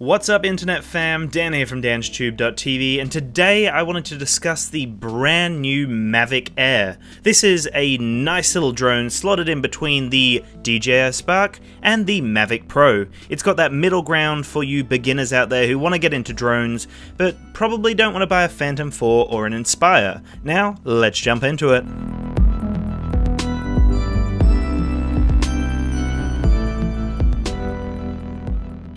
What's up internet fam, Dan here from DansTube.TV, and today I wanted to discuss the brand new Mavic Air. This is a nice little drone slotted in between the DJI Spark and the Mavic Pro. It's got that middle ground for you beginners out there who want to get into drones, but probably don't want to buy a Phantom 4 or an Inspire. Now, let's jump into it.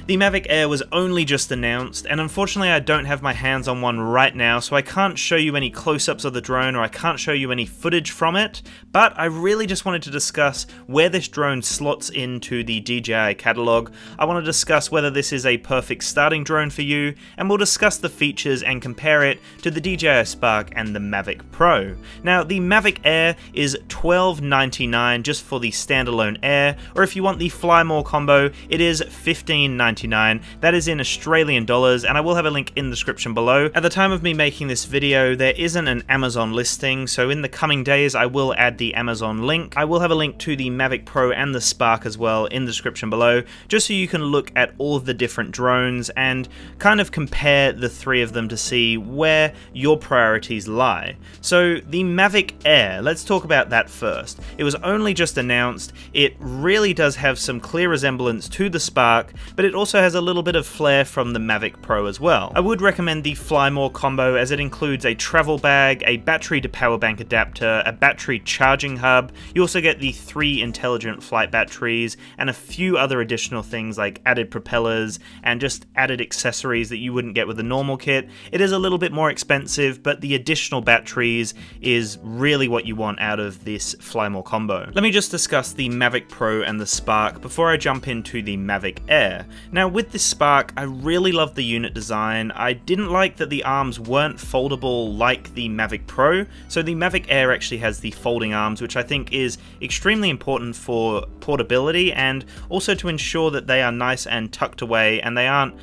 The Mavic Air was only just announced, and unfortunately I don't have my hands on one right now, so I can't show you any close-ups of the drone or I can't show you any footage from it, but I really just wanted to discuss where this drone slots into the DJI catalog. I want to discuss whether this is a perfect starting drone for you, and we'll discuss the features and compare it to the DJI Spark and the Mavic Pro. Now, the Mavic Air is $12.99 just for the standalone Air, or if you want the Fly More combo, it is $15.99. That is in Australian dollars, and I will have a link in the description below. At the time of me making this video, there isn't an Amazon listing, so in the coming days I will add the Amazon link. I will have a link to the Mavic Pro and the Spark as well in the description below, just so you can look at all of the different drones and kind of compare the three of them to see where your priorities lie. So the Mavic Air, let's talk about that first. It was only just announced. It really does have some clear resemblance to the Spark, but it also has a little bit of flair from the Mavic Pro as well. I would recommend the Fly More combo, as it includes a travel bag, a battery to power bank adapter, a battery charging hub. You also get the 3 intelligent flight batteries and a few other additional things like added propellers and just added accessories that you wouldn't get with the normal kit. It is a little bit more expensive, but the additional batteries is really what you want out of this Fly More combo. Let me just discuss the Mavic Pro and the Spark before I jump into the Mavic Air. Now, with this Spark, I really love the unit design. I didn't like that the arms weren't foldable like the Mavic Pro, so the Mavic Air actually has the folding arms, which I think is extremely important for portability and also to ensure that they are nice and tucked away and they aren't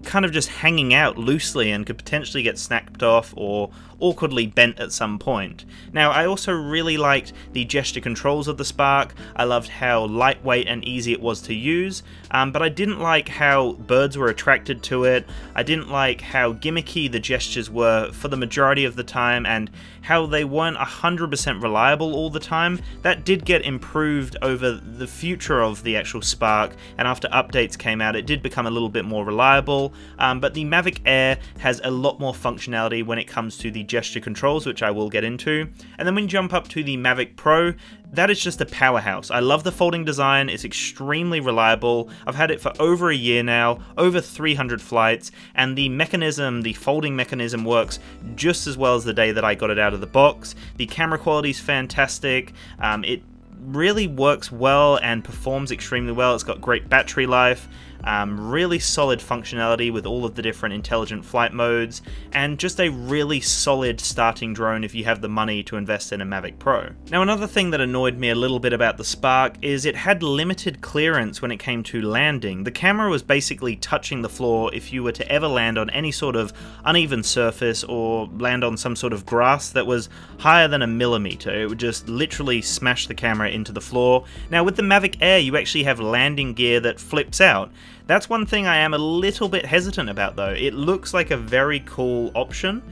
kind of just hanging out loosely and could potentially get snapped off or awkwardly bent at some point. Now, I also really liked the gesture controls of the Spark. I loved how lightweight and easy it was to use, but I didn't like how birds were attracted to it. I didn't like how gimmicky the gestures were for the majority of the time and how they weren't 100% reliable all the time. That did get improved over the future of the actual Spark, and after updates came out it did become a little bit more reliable, but the Mavic Air has a lot more functionality when it comes to the gesture controls, which I will get into. And then when you jump up to the Mavic Pro, that is just a powerhouse. I love the folding design, it's extremely reliable. I've had it for over a year now, over 300 flights, and the mechanism, the folding mechanism, works just as well as the day that I got it out of the box. The camera quality is fantastic. It really works well and performs extremely well. It's got great battery life, really solid functionality with all of the different intelligent flight modes, and just a really solid starting drone if you have the money to invest in a Mavic Pro. Now, another thing that annoyed me a little bit about the Spark is it had limited clearance when it came to landing. The camera was basically touching the floor if you were to ever land on any sort of uneven surface or land on some sort of grass that was higher than a millimeter. It would just literally smash the camera into the floor. Now, with the Mavic Air, you actually have landing gear that flips out. That's one thing I am a little bit hesitant about though. It looks like a very cool option.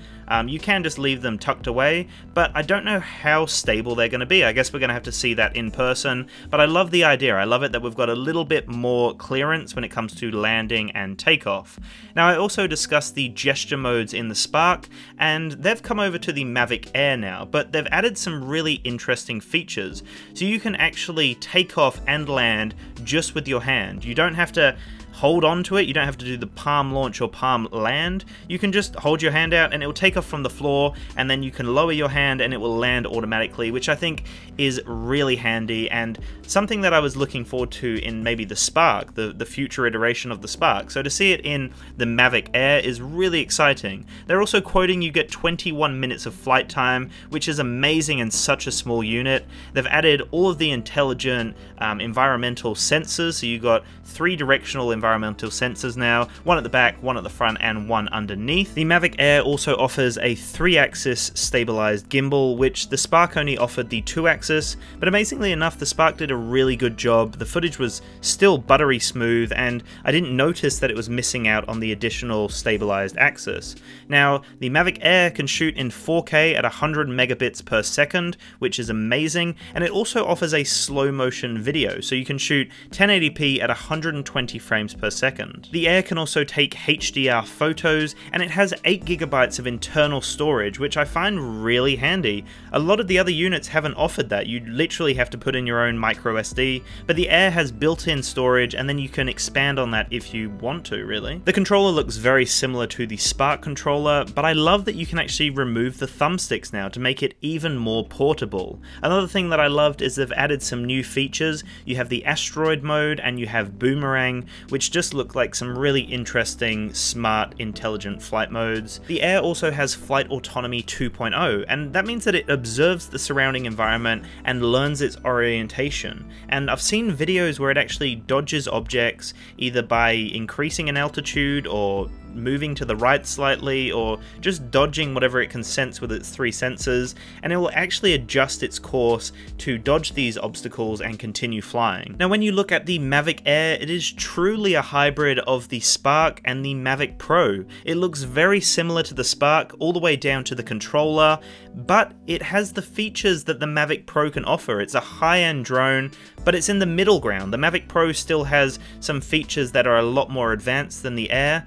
You can just leave them tucked away, but I don't know how stable they're going to be. I guess we're going to have to see that in person, but I love the idea. I love it that we've got a little bit more clearance when it comes to landing and takeoff. Now, I also discussed the gesture modes in the Spark, and they've come over to the Mavic Air now, but they've added some really interesting features. So you can actually take off and land just with your hand. You don't have to hold on to it, you don't have to do the palm launch or palm land. You can just hold your hand out and it will take off from the floor, and then you can lower your hand and it will land automatically, which I think is really handy and something that I was looking forward to in maybe the Spark, the future iteration of the Spark. So to see it in the Mavic Air is really exciting. They're also quoting you get 21 minutes of flight time, which is amazing in such a small unit. They've added all of the intelligent environmental sensors, so you got 3 directional environmental environmental sensors now, one at the back, one at the front, and one underneath. The Mavic Air also offers a 3-axis stabilized gimbal, which the Spark only offered the 2-axis, but amazingly enough, the Spark did a really good job. The footage was still buttery smooth, and I didn't notice that it was missing out on the additional stabilized axis. Now, the Mavic Air can shoot in 4K at 100 megabits per second, which is amazing, and it also offers a slow motion video, so you can shoot 1080p at 120 frames per second. The Air can also take HDR photos, and it has 8 gigabytes of internal storage, which I find really handy. A lot of the other units haven't offered that. You literally have to put in your own micro SD, but the Air has built-in storage, and then you can expand on that if you want to, really. The controller looks very similar to the Spark controller, but I love that you can actually remove the thumbsticks now to make it even more portable. Another thing that I loved is they've added some new features. You have the asteroid mode and you have boomerang, which just look like some really interesting, smart, intelligent flight modes. The Air also has Flight Autonomy 2.0, and that means that it observes the surrounding environment and learns its orientation. And I've seen videos where it actually dodges objects either by increasing in altitude or moving to the right slightly, or just dodging whatever it can sense with its 3 sensors, and it will actually adjust its course to dodge these obstacles and continue flying. Now, when you look at the Mavic Air, it is truly a hybrid of the Spark and the Mavic Pro. It looks very similar to the Spark all the way down to the controller, but it has the features that the Mavic Pro can offer. It's a high-end drone, but it's in the middle ground. The Mavic Pro still has some features that are a lot more advanced than the Air,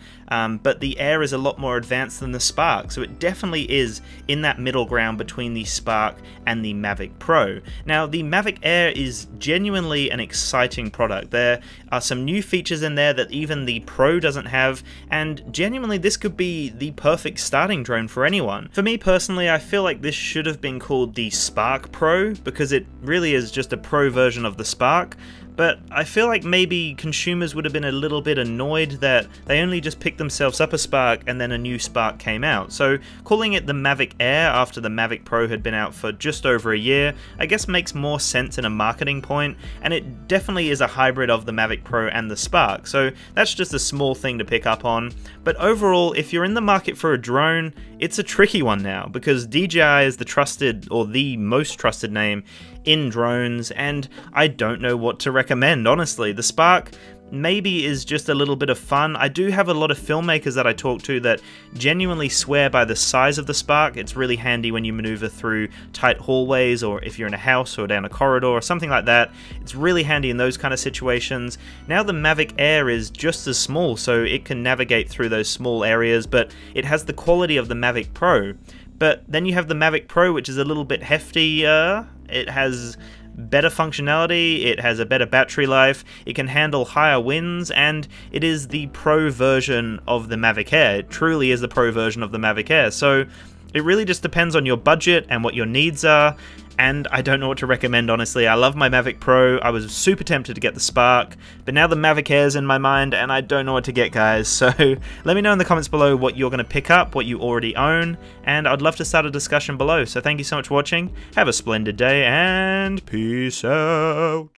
but the Air is a lot more advanced than the Spark, so it definitely is in that middle ground between the Spark and the Mavic Pro. Now, the Mavic Air is genuinely an exciting product. There are some new features in there that even the Pro doesn't have, and genuinely this could be the perfect starting drone for anyone. For me personally, I feel like this should have been called the Spark Pro, because it really is just a Pro version of the Spark. But I feel like maybe consumers would have been a little bit annoyed that they only just picked themselves up a Spark and then a new Spark came out. So calling it the Mavic Air after the Mavic Pro had been out for just over a year, I guess makes more sense in a marketing point, and it definitely is a hybrid of the Mavic Pro and the Spark. So that's just a small thing to pick up on. But overall, if you're in the market for a drone, it's a tricky one now, because DJI is the trusted, or the most trusted name in drones, and I don't know what to recommend, honestly. The Spark maybe is just a little bit of fun. I do have a lot of filmmakers that I talk to that genuinely swear by the size of the Spark. It's really handy when you maneuver through tight hallways, or if you're in a house or down a corridor or something like that. It's really handy in those kind of situations. Now the Mavic Air is just as small, so it can navigate through those small areas, but it has the quality of the Mavic Pro. But then you have the Mavic Pro, which is a little bit heftier. It has better functionality, it has a better battery life, it can handle higher winds, and it is the Pro version of the Mavic Air. It truly is the Pro version of the Mavic Air. So it really just depends on your budget and what your needs are, and I don't know what to recommend, honestly. I love my Mavic Pro. I was super tempted to get the Spark, but now the Mavic Air's in my mind, and I don't know what to get, guys. So let me know in the comments below what you're going to pick up, what you already own, and I'd love to start a discussion below. So thank you so much for watching, have a splendid day, and peace out.